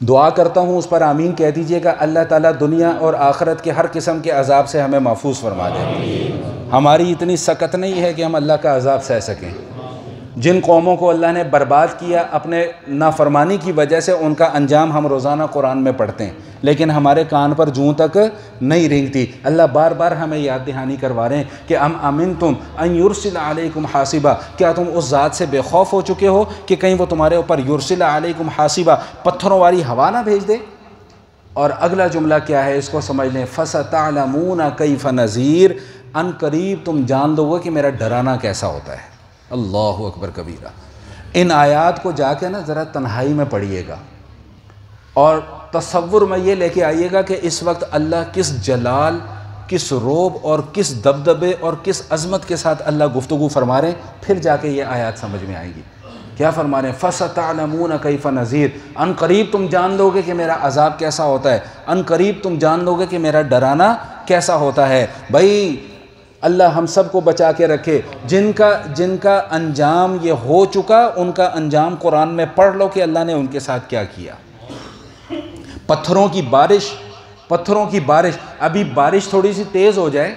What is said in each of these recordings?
دعا کرتا ہوں اس پر آمین کہہ دیجئے گا۔ اللہ تعالیٰ دنیا اور آخرت کے ہر قسم کے عذاب سے ہمیں محفوظ فرما دے۔ ہماری اتنی سکت نہیں ہے کہ ہم اللہ کا عذاب سہ سکیں۔ جن قوموں کو اللہ نے برباد کیا اپنے نافرمانی کی وجہ سے، ان کا انجام ہم روزانہ قرآن میں پڑھتے ہیں، لیکن ہمارے کان پر جوں تک نہیں رینگتی۔ اللہ بار بار ہمیں یاد دہانی کروا رہے ہیں کہ ام امنتم ان یرسل علیکم حاسبا، کیا تم اس ذات سے بے خوف ہو چکے ہو کہ کہیں وہ تمہارے اوپر یرسل علیکم حاسبا، پتھروں والی ہوا نہ بھیج دے؟ اور اگلا جملہ کیا ہے اس کو سمجھ لیں، فَسَتَعْلَمُونَ كَيْفَ نَذِيرٌ، ان قریب تم جان لو گے کہ میرا ڈرانا کیسا ہوتا ہے۔ اللہ اکبر کبیرہ۔ ان آیات کو جا کے نا ذرا تنہائی میں پڑھیے گا اور تصور میں یہ لے کے آئیے گا کہ اس وقت اللہ کس جلال، کس روب اور کس دبدبے اور کس عظمت کے ساتھ اللہ گفتگو فرما رہے ہیں، پھر جا کے یہ آیات سمجھ میں آئیں گی۔ کیا فرما رہے ہیں؟ فَسَتَعْلَمُونَ كَيْفَ نَذِيرٌ، ان قریب تم جان لو گے کہ میرا عذاب کیسا ہوتا ہے، ان قریب تم جان لو گے کہ میرا ڈرانا کیسا ہوتا ہے۔ بھائی اللہ ہم سب کو بچا کے رکھے۔ جن کا انجام یہ ہو چکا، ان کا انجام قرآن میں پڑھ لو کہ اللہ نے ان کے ساتھ کیا کیا۔ پتھروں کی بارش، ابھی بارش تھوڑی سی تیز ہو جائے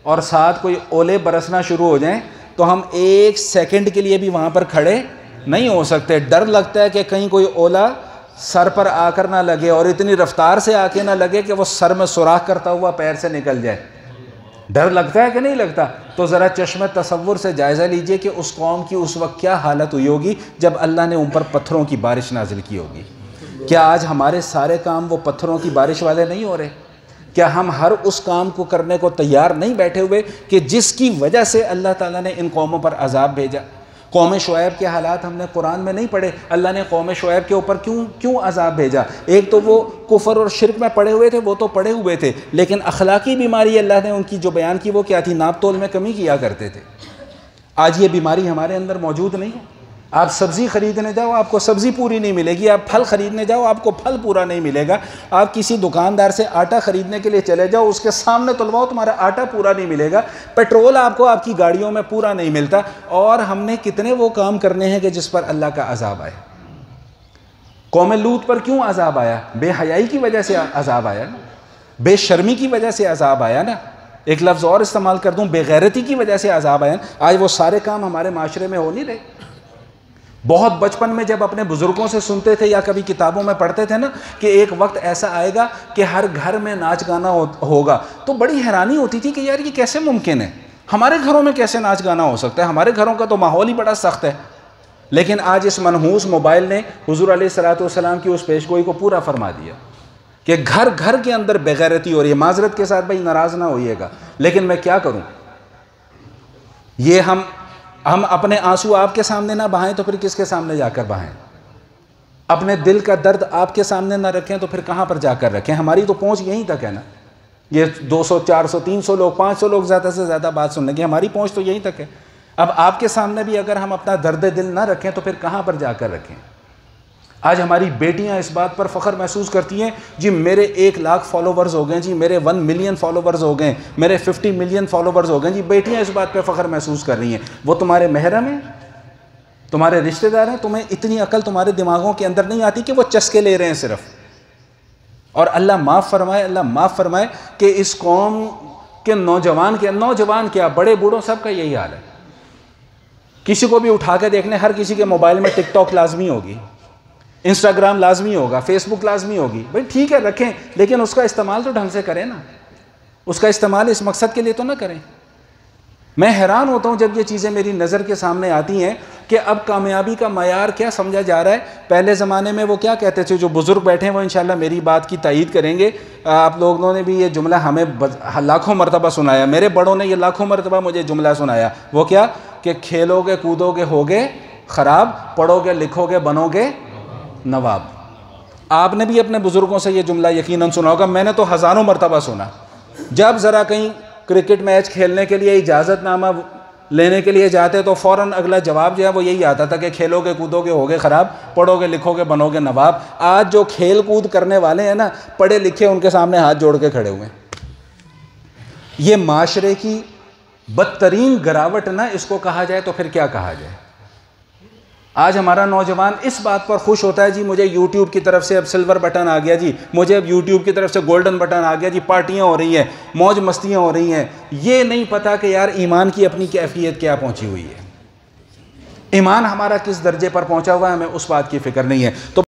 اور ساتھ کوئی اولے برسنا شروع ہو جائیں تو ہم ایک سیکنڈ کے لیے بھی وہاں پر کھڑے نہیں ہو سکتے۔ ڈر لگتا ہے کہ کہیں کوئی اولا سر پر آ کر نہ لگے اور اتنی رفتار سے آ کے نہ لگے کہ وہ سر میں سوراخ کرتا ہوا پیر سے نکل جائے۔ ڈر لگتا ہے کہ نہیں لگتا؟ تو ذرا چشم تصور سے جائزہ لیجئے کہ اس قوم کی اس وقت کیا حالت ہوئی ہوگی جب اللہ نے ان پر پتھروں کی بارش نازل کی ہوگی۔ کیا آج ہمارے سارے کام وہ پتھروں کی بارش والے نہیں ہو رہے؟ کیا ہم ہر اس کام کو کرنے کو تیار نہیں بیٹھے ہوئے کہ جس کی وجہ سے اللہ تعالیٰ نے ان قوموں پر عذاب بھیجا؟ قوم شعیب کے حالات ہم نے قرآن میں نہیں پڑھے، اللہ نے قوم شعیب کے اوپر کیوں عذاب بھیجا؟ ایک تو وہ کفر اور شرک میں پڑے ہوئے تھے، وہ تو پڑے ہوئے تھے، لیکن اخلاقی بیماری اللہ نے ان کی جو بیان کی وہ کیا تھی؟ ناپ تول میں کمی کیا کرتے تھے۔ آج یہ بیماری ہمارے اندر موجود نہیں ہے۔ آپ سبزی خریدنے جاؤ آپ کو سبزی پوری نہیں ملے گی، آپ پھل خریدنے جاؤ آپ کو پھل پورا نہیں ملے گا، آپ کسی دکاندار سے آٹا خریدنے کے لیے چلے جاؤ اس کے سامنے تلواؤ تمہارا آٹا پورا نہیں ملے گا، پیٹرول آپ کو آپ کی گاڑیوں میں پورا نہیں ملتا۔ اور ہم نے کتنے وہ کام کرنے ہیں کہ جس پر اللہ کا عذاب آئے۔ قوم لوط پر کیوں عذاب آیا؟ بے حیائی کی وجہ سے عذاب آیا نا، بے شرمی کی وجہ سے عذاب آیا نا، ایک لفظ اور استعمال کر دوں، بے غیرتی کی وجہ سے عذاب آیا نا۔ آج وہ سارے کام ہمارے معاشرے میں ہو نہیں رہے۔ بہت بچپن میں جب اپنے بزرگوں سے سنتے تھے یا کبھی کتابوں میں پڑھتے تھے نا کہ ایک وقت ایسا آئے گا کہ ہر گھر میں ناچ گانا ہوگا، تو بڑی حیرانی ہوتی تھی کہ یار یہ کیسے ممکن ہے؟ ہمارے گھروں میں کیسے ناچ گانا ہو سکتا ہے؟ ہمارے گھروں کا تو ماحول ہی بڑا سخت ہے۔ لیکن آج اس منحوس موبائل نے حضور علیہ الصلوۃ والسلام کی اس پیشگوئی کو پورا فرما دیا کہ گھر گھر کے اندر بےغیرتی ہو رہی ہے۔ معذرت کے ساتھ بھائی ناراض نہ ہوئیے گا، لیکن میں کیا کروں؟ یہ ہم اپنے آنسو آپ کے سامنے نہ بہائیں تو پھر کس کے سامنے جا کر بہائیں؟ اپنے دل کا درد آپ کے سامنے نہ رکھیں تو پھر کہاں پر جا کر رکھیں؟ ہماری تو پہنچ یہیں تک ہے نا، یہ 200 400 300 لوگ 500 لوگ زیادہ سے زیادہ بات سننے کی، ہماری پہنچ تو یہیں تک ہے۔ اب آپ کے سامنے بھی اگر ہم اپنا درد دل نہ رکھیں تو پھر کہاں پر جا کر رکھیں؟ آج ہماری بیٹیاں اس بات پر فخر محسوس کرتی ہیں، جی میرے 1 لاکھ فالوورز ہو گئے، جی میرے 1 ملین فالوورز ہو گئے، میرے 50 ملین فالوورز ہو گئے۔ جی بیٹیاں اس بات پہ فخر محسوس کر رہی ہیں۔ وہ تمہارے محرم ہیں، تمہارے رشتہ دار ہیں، تمہیں اتنی عقل تمہارے دماغوں کے اندر نہیں آتی کہ وہ چسکے لے رہے ہیں صرف۔ اور اللہ معاف فرمائے کہ اس قوم کے نوجوان کیا بڑے بوڑھوں سب کا یہی حال ہے۔ کسی کو بھی اٹھا کے دیکھنے، ہر کسی کے موبائل میں ٹک ٹاک لازمی ہوگی، انسٹاگرام لازمی ہوگا، فیس بک لازمی ہوگی۔ بھائی ٹھیک ہے رکھیں، لیکن اس کا استعمال تو ڈھنگ سے کریں نا، اس کا استعمال اس مقصد کے لیے تو نہ کریں۔ میں حیران ہوتا ہوں جب یہ چیزیں میری نظر کے سامنے آتی ہیں کہ اب کامیابی کا معیار کیا سمجھا جا رہا ہے۔ پہلے زمانے میں وہ کیا کہتے تھے، جو بزرگ بیٹھے ہیں وہ انشاءاللہ میری بات کی تائید کریں گے، آپ لوگوں نے بھی یہ جملہ ہمیں لاکھوں مرتبہ سنایا، میرے بڑوں نے یہ لاکھوں مرتبہ مجھے جملہ سنایا۔ وہ کیا کہ کھیلو گے کودو گے ہوگے خراب، پڑھو گے لکھو گے بنو گے نواب۔ آپ نے بھی اپنے بزرگوں سے یہ جملہ یقیناً سنا ہوگا، میں نے تو ہزاروں مرتبہ سنا۔ جب ذرا کہیں کرکٹ میچ کھیلنے کے لیے اجازت نامہ لینے کے لیے جاتے تو فوراً اگلا جواب جو ہے وہ یہی آتا تھا کہ کھیلو گے کودو گے ہوگے خراب، پڑھو گے لکھو گے بنو گے نواب۔ آج جو کھیل کود کرنے والے ہیں نا، پڑھے لکھے ان کے سامنے ہاتھ جوڑ کے کھڑے ہوئے ہیں۔ یہ معاشرے کی بدترین گراوٹ نہ اس کو کہا جائے تو پھر کیا کہا جائے؟ آج ہمارا نوجوان اس بات پر خوش ہوتا ہے جی مجھے یوٹیوب کی طرف سے اب سلور بٹن آ گیا جی، مجھے اب یوٹیوب کی طرف سے گولڈن بٹن آ گیا جی، پارٹیاں ہو رہی ہیں، موج مستیاں ہو رہی ہیں. یہ نہیں پتا کہ یار ایمان کی اپنی کیفیت کیا پہنچی ہوئی ہے، ایمان ہمارا کس درجے پر پہنچا ہوا ہے، ہمیں اس بات کی فکر نہیں ہے. تو